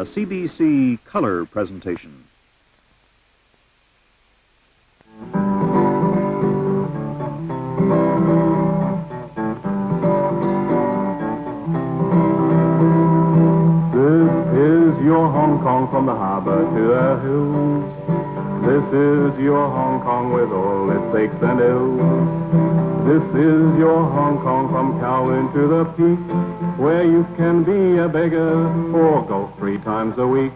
a CBC color presentation. This is your Hong Kong from the harbor to the hills. This is your Hong Kong with all its aches and ills. This is your Hong Kong from Kowloon to the Peak, where you can be a beggar or golf 3 times a week.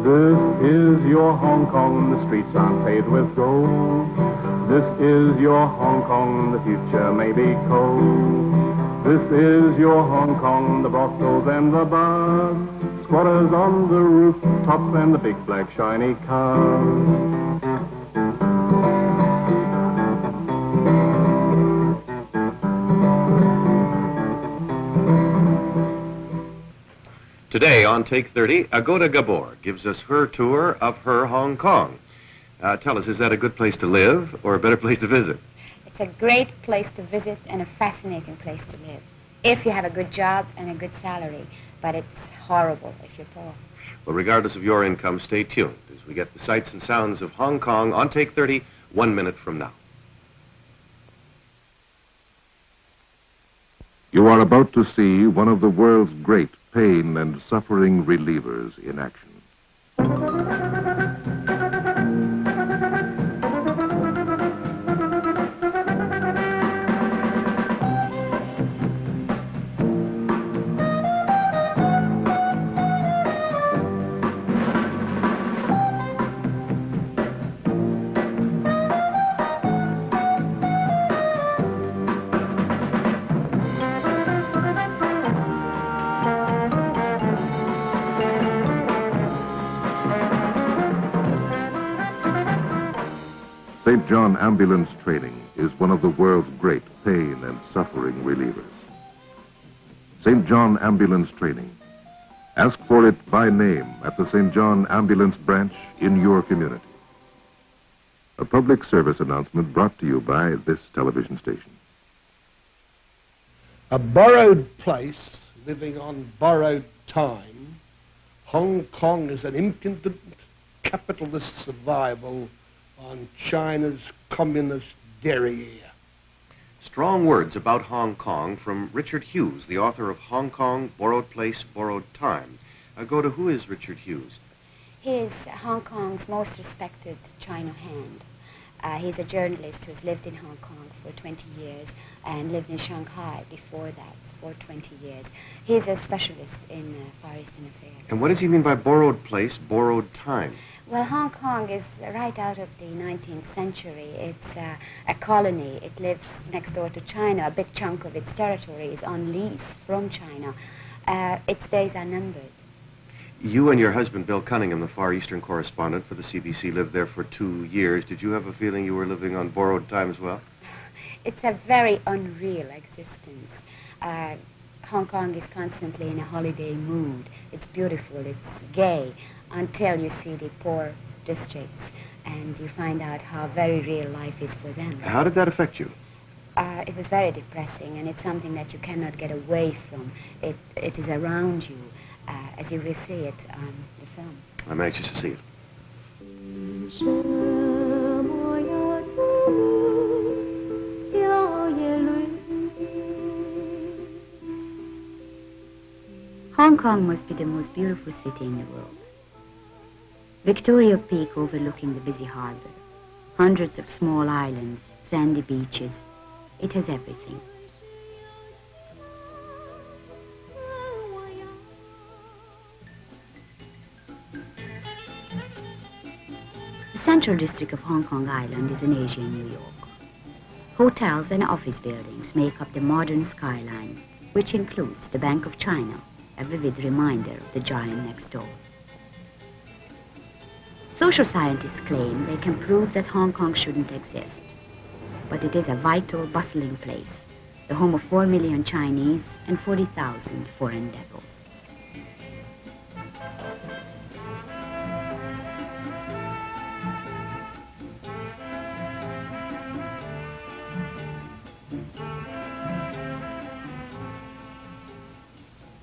This is your Hong Kong, the streets aren't paved with gold. This is your Hong Kong, the future may be cold. This is your Hong Kong, the brothels and the bars, squatters on the rooftops and the big black shiny cars. Today on Take 30, Agoda Gabor gives us her tour of her Hong Kong. Tell us, is that a good place to live or a better place to visit? It's a great place to visit and a fascinating place to live, if you have a good job and a good salary, but it's horrible if you're poor. Well, regardless of your income, stay tuned as we get the sights and sounds of Hong Kong on Take 30, 1 minute from now. You are about to see one of the world's great pain and suffering relievers in action. St. John Ambulance Training is one of the world's great pain and suffering relievers. St. John Ambulance Training. Ask for it by name at the St. John Ambulance branch in your community. A public service announcement brought to you by this television station. A borrowed place, living on borrowed time. Hong Kong is an impudent capitalist survival on China's communist derriere. Strong words about Hong Kong from Richard Hughes, the author of Hong Kong, Borrowed Place, Borrowed Time. Agoda, who is Richard Hughes? He is Hong Kong's most respected China hand. He's a journalist who's lived in Hong Kong for 20 years and lived in Shanghai before that for 20 years. He's a specialist in Far Eastern affairs. And what does he mean by borrowed place, borrowed time? Well, Hong Kong is right out of the 19th century. It's a colony. It lives next door to China. A big chunk of its territory is on lease from China. Its days are numbered. You and your husband, Bill Cunningham, the Far Eastern correspondent for the CBC, lived there for 2 years. Did you have a feeling you were living on borrowed time as well? It's a very unreal existence. Hong Kong is constantly in a holiday mood. It's beautiful, it's gay, until you see the poor districts and you find out how very real life is for them. How did that affect you? It was very depressing, and it's something that you cannot get away from. It is around you, as you will see it on the film. I'm anxious to see it. Hong Kong must be the most beautiful city in the world. Victoria Peak overlooking the busy harbor, hundreds of small islands, sandy beaches. It has everything. The central district of Hong Kong Island is an Asian New York. Hotels and office buildings make up the modern skyline, which includes the Bank of China, a vivid reminder of the giant next door. Social scientists claim they can prove that Hong Kong shouldn't exist, but it is a vital, bustling place, the home of 4 million Chinese and 40,000 foreign devils.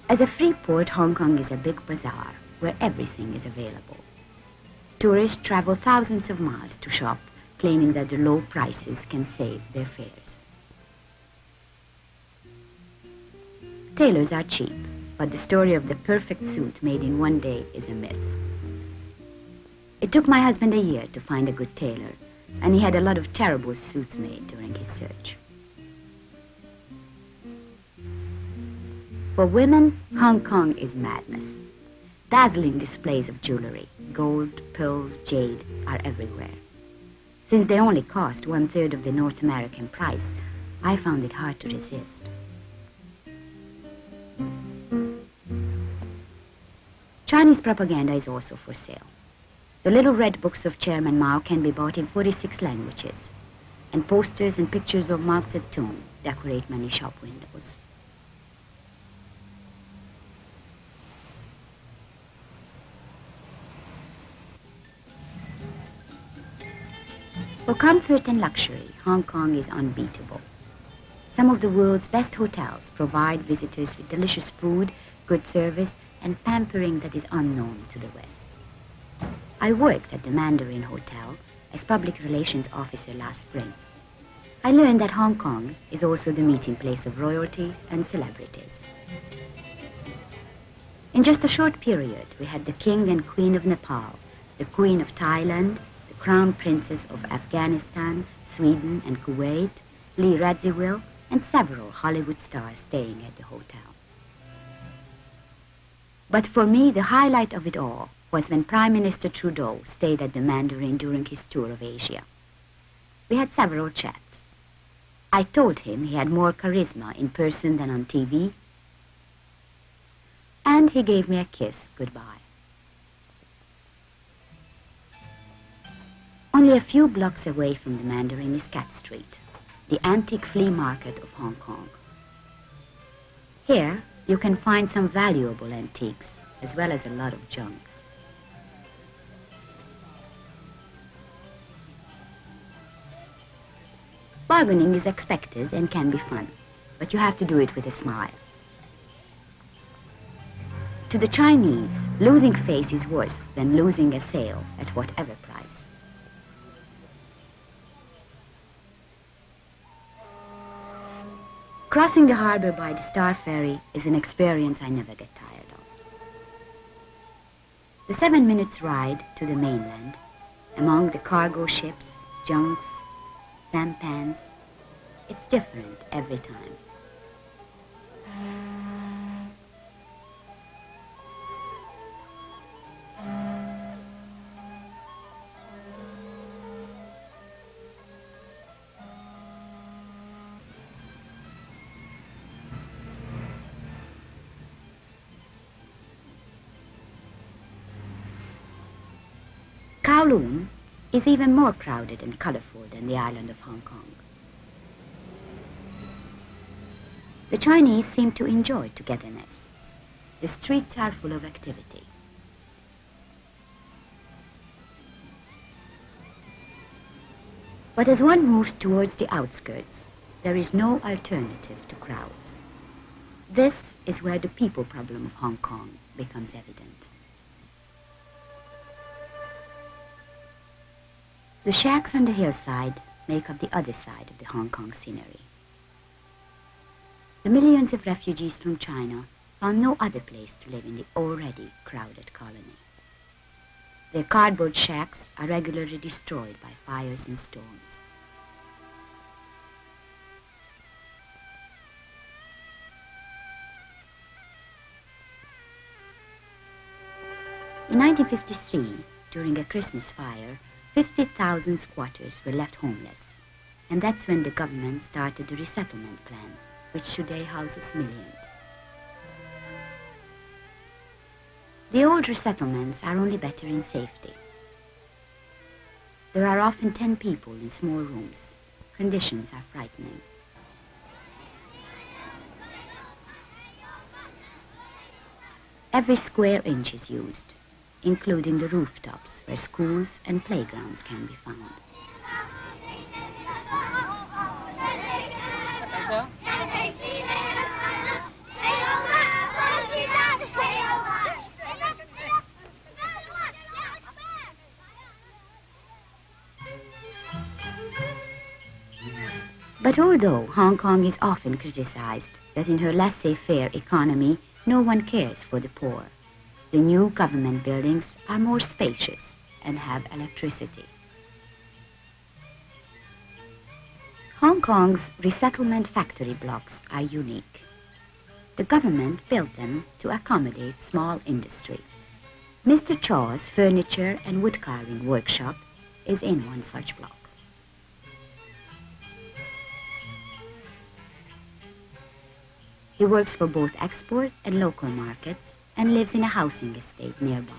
As a free port, Hong Kong is a big bazaar where everything is available. Tourists travel thousands of miles to shop, claiming that the low prices can save their fares. Tailors are cheap, but the story of the perfect suit made in one day is a myth. It took my husband a year to find a good tailor, and he had a lot of terrible suits made during his search. For women, Hong Kong is madness. Dazzling displays of jewelry, gold, pearls, jade, are everywhere. Since they only cost 1/3 of the North American price, I found it hard to resist. Chinese propaganda is also for sale. The little red books of Chairman Mao can be bought in 46 languages, and posters and pictures of Mao Zedong decorate many shop windows. For comfort and luxury, Hong Kong is unbeatable. Some of the world's best hotels provide visitors with delicious food, good service, and pampering that is unknown to the West. I worked at the Mandarin Hotel as public relations officer last spring. I learned that Hong Kong is also the meeting place of royalty and celebrities. In just a short period, we had the King and Queen of Nepal, the Queen of Thailand, the Crown Princes of Afghanistan, Sweden, and Kuwait, Lee Radziwill, and several Hollywood stars staying at the hotel. But for me, the highlight of it all was when Prime Minister Trudeau stayed at the Mandarin during his tour of Asia. We had several chats. I told him he had more charisma in person than on TV, and he gave me a kiss goodbye. Only a few blocks away from the Mandarin is Cat Street, the antique flea market of Hong Kong. Here, you can find some valuable antiques, as well as a lot of junk. Bargaining is expected and can be fun, but you have to do it with a smile. To the Chinese, losing face is worse than losing a sale at whatever price. Crossing the harbor by the Star Ferry is an experience I never get tired of. The 7 minutes ride to the mainland, among the cargo ships, junks, sampans, it's different every time. Kowloon is even more crowded and colorful than the island of Hong Kong. The Chinese seem to enjoy togetherness. The streets are full of activity. But as one moves towards the outskirts, there is no alternative to crowds. This is where the people problem of Hong Kong becomes evident. The shacks on the hillside make up the other side of the Hong Kong scenery. The millions of refugees from China found no other place to live in the already crowded colony. Their cardboard shacks are regularly destroyed by fires and storms. In 1953, during a Christmas fire, 50,000 squatters were left homeless, and that's when the government started the resettlement plan, which today houses millions. The old resettlements are only better in safety. There are often 10 people in small rooms. Conditions are frightening. Every square inch is used, including the rooftops where schools and playgrounds can be found. But although Hong Kong is often criticized that in her laissez-faire economy no one cares for the poor, the new government buildings are more spacious and have electricity. Hong Kong's resettlement factory blocks are unique. The government built them to accommodate small industry. Mr. Chaw's furniture and wood-carving workshop is in one such block. He works for both export and local markets and lives in a housing estate nearby.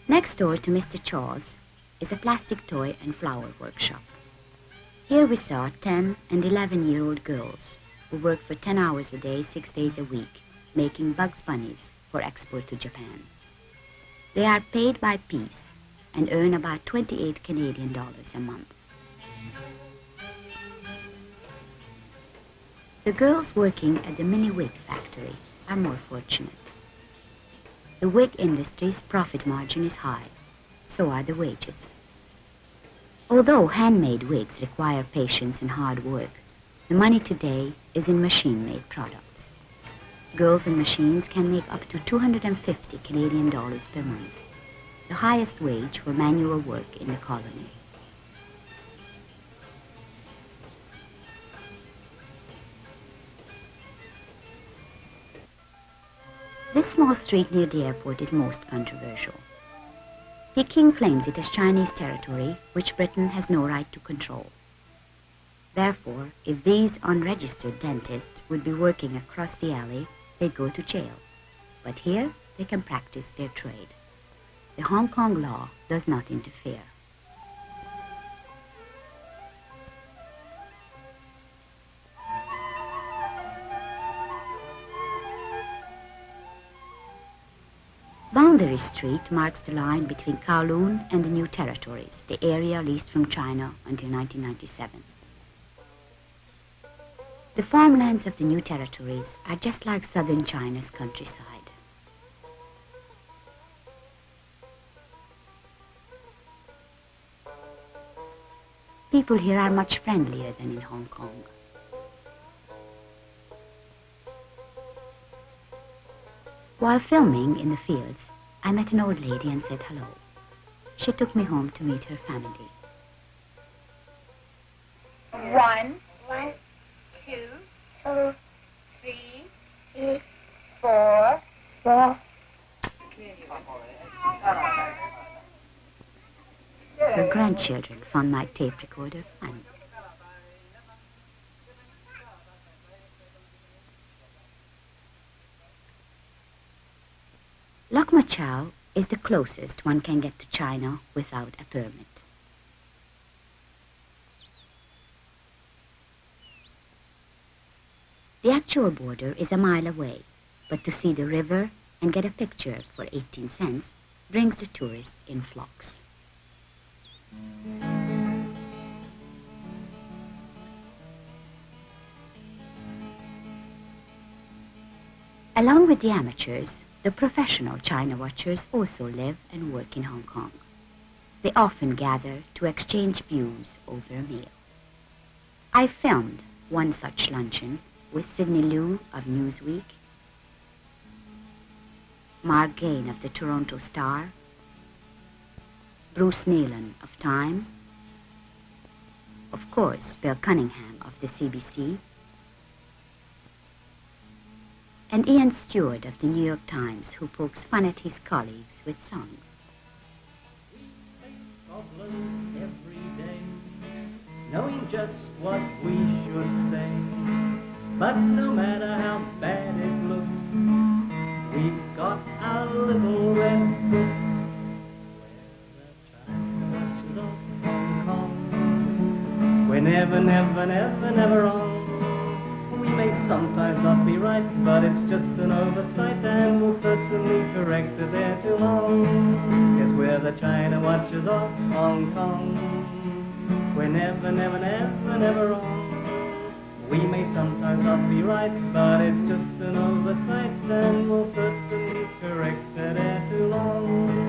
Next door to Mr. Chaw's is a plastic toy and flower workshop. Here we saw 10 and 11-year-old girls who work for 10 hours a day, 6 days a week, making Bugs Bunnies for export to Japan. They are paid by piece and earn about 28 Canadian dollars a month. The girls working at the mini wig factory are more fortunate. The wig industry's profit margin is high, so are the wages. Although handmade wigs require patience and hard work, the money today is in machine-made products. Girls and machines can make up to 250 Canadian dollars per month, the highest wage for manual work in the colony. This small street near the airport is most controversial. Peking claims it as Chinese territory, which Britain has no right to control. Therefore, if these unregistered dentists would be working across the alley, they'd go to jail. But here, they can practice their trade. The Hong Kong law does not interfere. Boundary Street marks the line between Kowloon and the New Territories, the area leased from China until 1997. The farmlands of the New Territories are just like southern China's countryside. People here are much friendlier than in Hong Kong. While filming in the fields, I met an old lady and said hello. She took me home to meet her family. 1, 2, 3, 4. Her grandchildren found my tape recorder funny. Lok Ma Chau is the closest one can get to China without a permit. The actual border is a mile away, but to see the river and get a picture for 18 cents brings the tourists in flocks. Along with the amateurs, the professional China watchers also live and work in Hong Kong. They often gather to exchange views over a meal. I filmed one such luncheon with Sidney Liu of Newsweek, Mark Gain of the Toronto Star, Bruce Nealon of Time, of course Bill Cunningham of the CBC, and Ian Stewart of the New York Times, who pokes fun at his colleagues with songs. We face problems every day, knowing just what we should say. But no matter how bad it looks, we've got our little red books, where the China watches of Hong Kong. We're never, never, never, never wrong. We may sometimes not be right, but it's just an oversight, and we'll certainly correct it ere too long. Yes, we're the China watchers of Hong Kong. We're never, never, never, never wrong. We may sometimes not be right, but it's just an oversight, and we'll certainly correct it ere too long.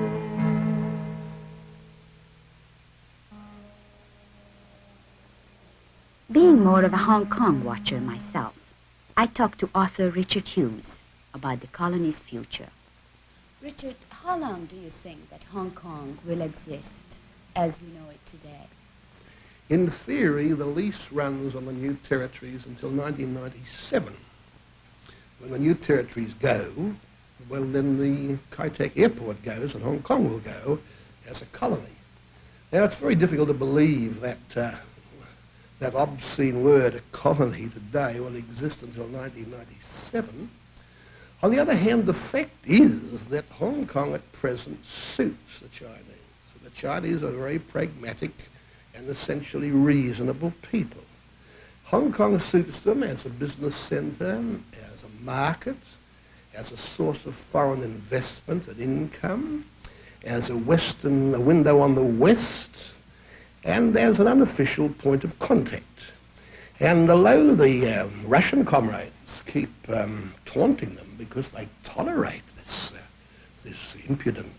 Being more of a Hong Kong watcher myself, I talked to author Richard Hughes about the colony's future. Richard, how long do you think that Hong Kong will exist as we know it today? In theory, the lease runs on the new territories until 1997. When the new territories go, well, then the Kai Tak Airport goes and Hong Kong will go as a colony. Now, it's very difficult to believe that that obscene word, a colony, today will exist until 1997. On the other hand, the fact is that Hong Kong at present suits the Chinese. The Chinese are very pragmatic and essentially reasonable people. Hong Kong suits them as a business centre, as a market, as a source of foreign investment and income, as a window on the West, and as an unofficial point of contact. And although the Russian comrades keep taunting them because they tolerate this impudent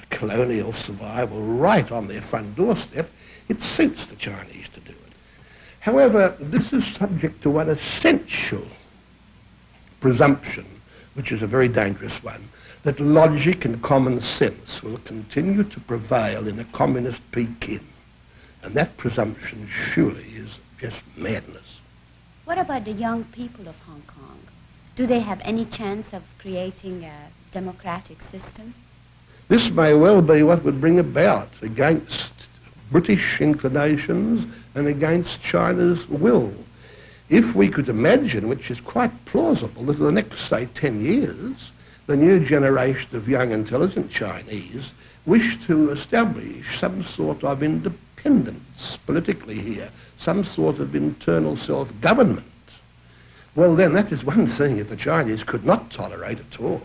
colonial survival right on their front doorstep, it suits the Chinese to do it. However, this is subject to one essential presumption, which is a very dangerous one, that logic and common sense will continue to prevail in a communist Peking. And that presumption surely is just madness. What about the young people of Hong Kong? Do they have any chance of creating a democratic system? This may well be what would bring about against British inclinations and against China's will. If we could imagine, which is quite plausible, that in the next, say, 10 years, the new generation of young intelligent Chinese wish to establish some sort of independence politically here, some sort of internal self-government, well then that is one thing that the Chinese could not tolerate at all.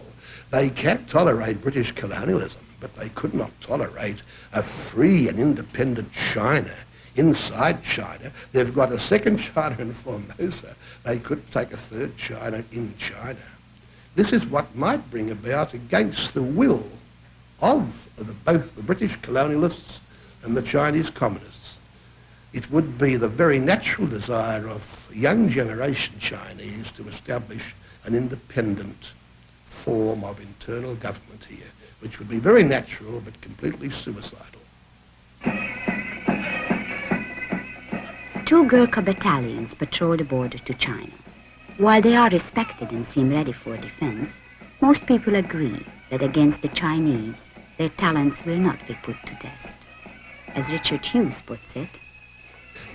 They can't tolerate British colonialism, but they could not tolerate a free and independent China inside China. They've got a second China in Formosa. They could take a third China in China. This is what might bring about, against the will of both the British colonialists and the Chinese communists. It would be the very natural desire of young generation Chinese to establish an independent form of internal government here, which would be very natural but completely suicidal. 2 Gurkha battalions patrol the border to China. While they are respected and seem ready for defense, most people agree that against the Chinese, their talents will not be put to test. As Richard Hughes puts it,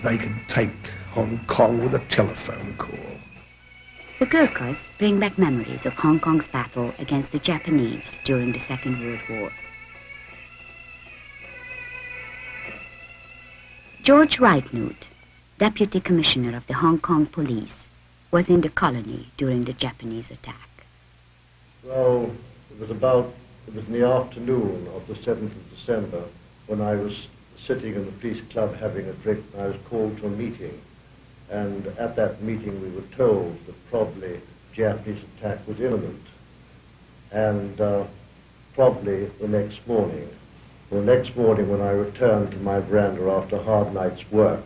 they can take Hong Kong with a telephone call. The Gurkhas bring back memories of Hong Kong's battle against the Japanese during the Second World War. George Reitnut, Deputy Commissioner of the Hong Kong Police, was in the colony during the Japanese attack. Well, it was in the afternoon of the 7th of December when I was sitting in the police club having a drink, and I was called to a meeting. And at that meeting we were told that probably Japanese attack was imminent. And probably the next morning. The next morning when I returned to my veranda after a hard night's work,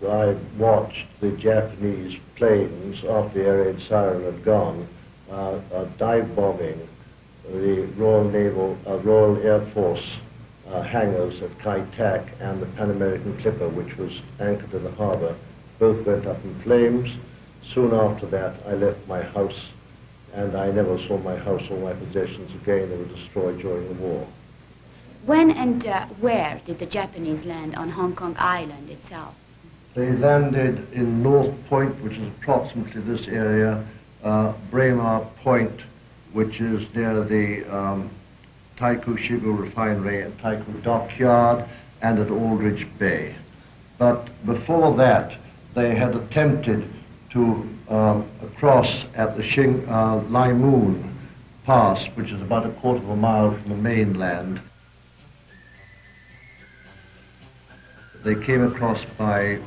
I watched the Japanese planes, after the air raid siren had gone, dive bombing the Royal Air Force hangars at Kai Tak and the Pan American Clipper, which was anchored in the harbor. Both went up in flames. Soon after that, I left my house, and I never saw my house or my possessions again. They were destroyed during the war. When and where did the Japanese land on Hong Kong Island itself? They landed in North Point, which is approximately this area, Braemar Point, which is near the Taikoo Shibu Refinery and Taikoo Dockyard, and at Aldrich Bay. But before that, they had attempted to cross at the Lai Moon Pass, which is about a quarter of a mile from the mainland. They came across by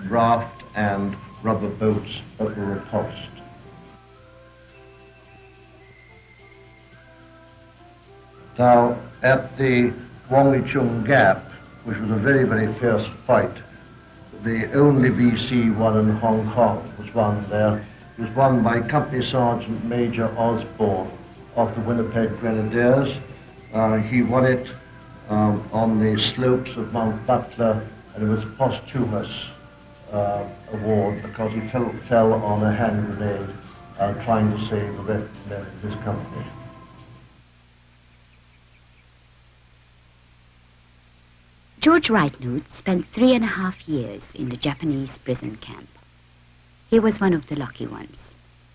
raft and rubber boats that were repulsed. Now, at the Wong Chung Gap, which was a very, very fierce fight, the only VC won in Hong Kong was won there. It was won by Company Sergeant Major Osborne of the Winnipeg Grenadiers. He won it on the slopes of Mount Butler, and it was a posthumous award because he fell on a hand grenade trying to save the men of his company. George Reitnut spent 3.5 years in the Japanese prison camp. He was one of the lucky ones,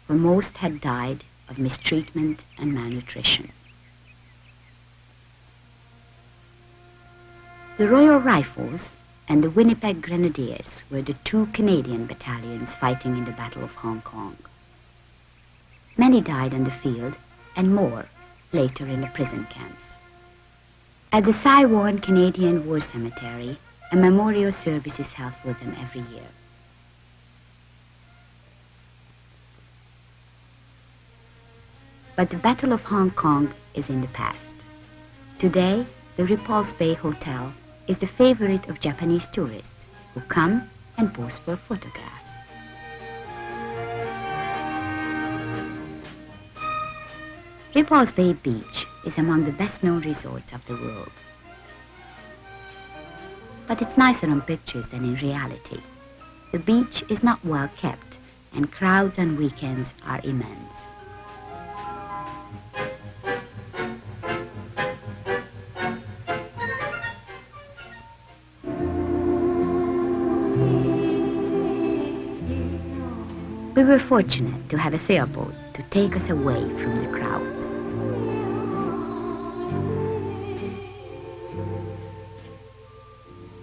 for most had died of mistreatment and malnutrition. The Royal Rifles and the Winnipeg Grenadiers were the 2 Canadian battalions fighting in the Battle of Hong Kong. Many died on the field, and more later in the prison camps. At the Saiwan Canadian War Cemetery, a memorial service is held for them every year. But the Battle of Hong Kong is in the past. Today, the Repulse Bay Hotel is the favorite of Japanese tourists who come and pose for photographs. Repulse Bay Beach is among the best-known resorts of the world. But it's nicer on pictures than in reality. The beach is not well kept, and crowds on weekends are immense. We were fortunate to have a sailboat to take us away from the crowds.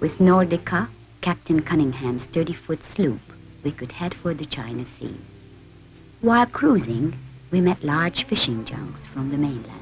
With Nordica, Captain Cunningham's 30-foot sloop, we could head for the China Sea. While cruising, we met large fishing junks from the mainland.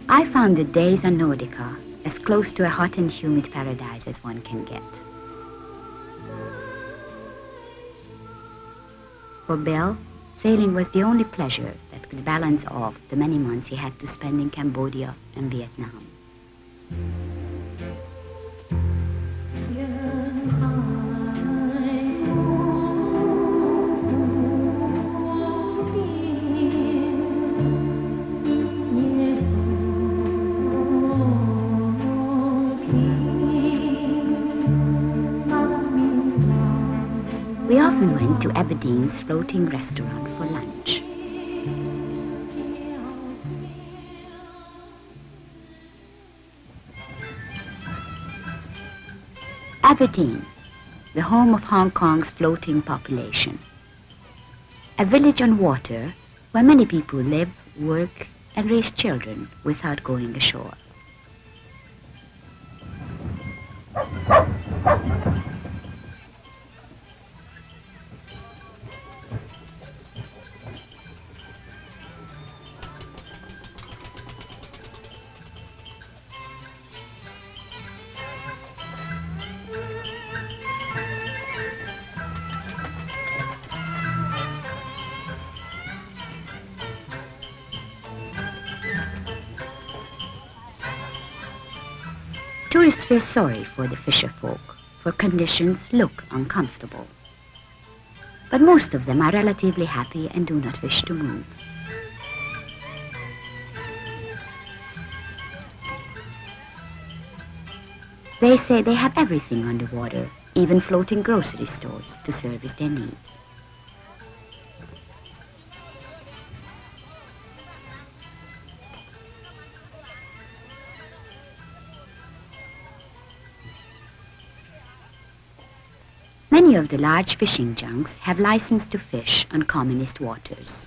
I found the days on Nordica as close to a hot and humid paradise as one can get. For Bill, sailing was the only pleasure that could balance off the many months he had to spend in Cambodia and Vietnam. We often went to Aberdeen's floating restaurant for lunch. Aberdeen, the home of Hong Kong's floating population. A village on water where many people live, work, and raise children without going ashore. Tourists feel sorry for the fisher folk, for conditions look uncomfortable. But most of them are relatively happy and do not wish to move. They say they have everything on the water, even floating grocery stores to service their needs. Many of the large fishing junks have license to fish on communist waters.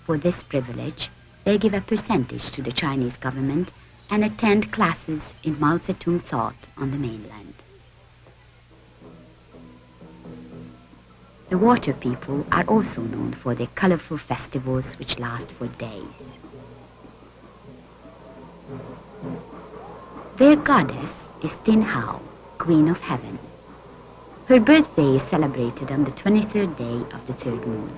For this privilege, they give a percentage to the Chinese government and attend classes in Mao Zedong thought on the mainland. The water people are also known for their colorful festivals which last for days. Their goddess is Tin Hau, Queen of Heaven. Her birthday is celebrated on the 23rd day of the third moon.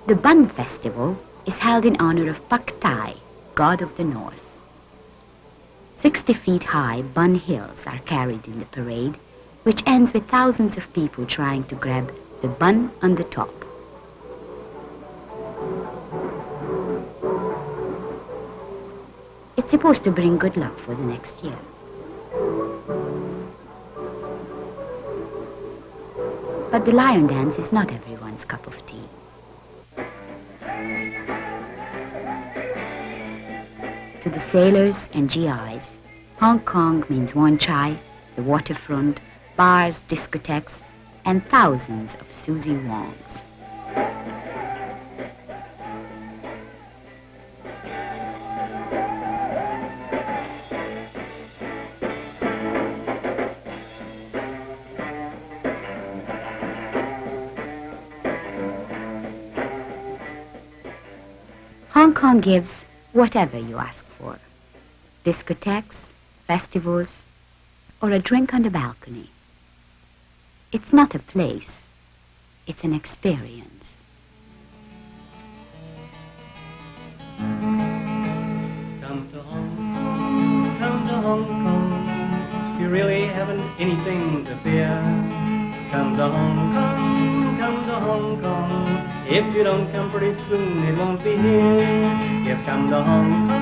The Bun Festival is held in honor of Pak Tai, god of the north. 60 feet high Bun Hills are carried in the parade, which ends with thousands of people trying to grab the bun on the top. It's supposed to bring good luck for the next year. But the lion dance is not everyone's cup of tea. To the sailors and GIs, Hong Kong means Wan Chai, the waterfront, bars, discotheques, and thousands of Susie Wongs. Hong Kong gives whatever you ask for. Discotheques, festivals, or a drink on the balcony. It's not a place, it's an experience. Come to Hong Kong, you really haven't anything to fear. Come to Hong Kong, if you don't come pretty soon it won't be here. Yes, come to Hong Kong,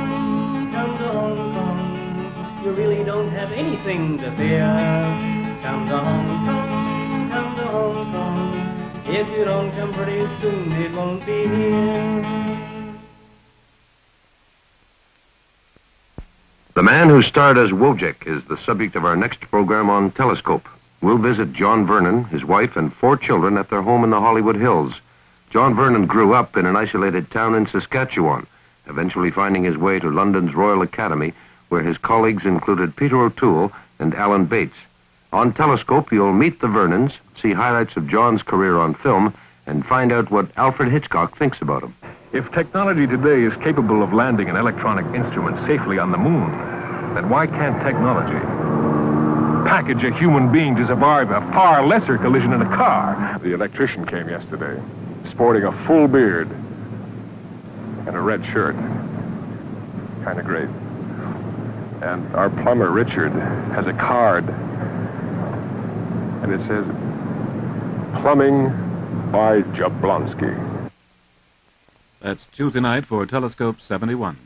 you really don't have anything to fear. Come to Hong Kong, if you don't come pretty soon it won't be here. The man who starred as Wojak is the subject of our next program on Telescope. We'll visit John Vernon, his wife, and 4 children at their home in the Hollywood Hills. John Vernon grew up in an isolated town in Saskatchewan, eventually finding his way to London's Royal Academy, where his colleagues included Peter O'Toole and Alan Bates. On Telescope, you'll meet the Vernons, see highlights of John's career on film, and find out what Alfred Hitchcock thinks about him. If technology today is capable of landing an electronic instrument safely on the moon, then why can't technology package a human being to survive a far lesser collision in a car? The electrician came yesterday, sporting a full beard and a red shirt. Kind of great. And our plumber, Richard, has a card, and it says, Plumbing by Jablonski. That's Tuesday night for Telescope 71.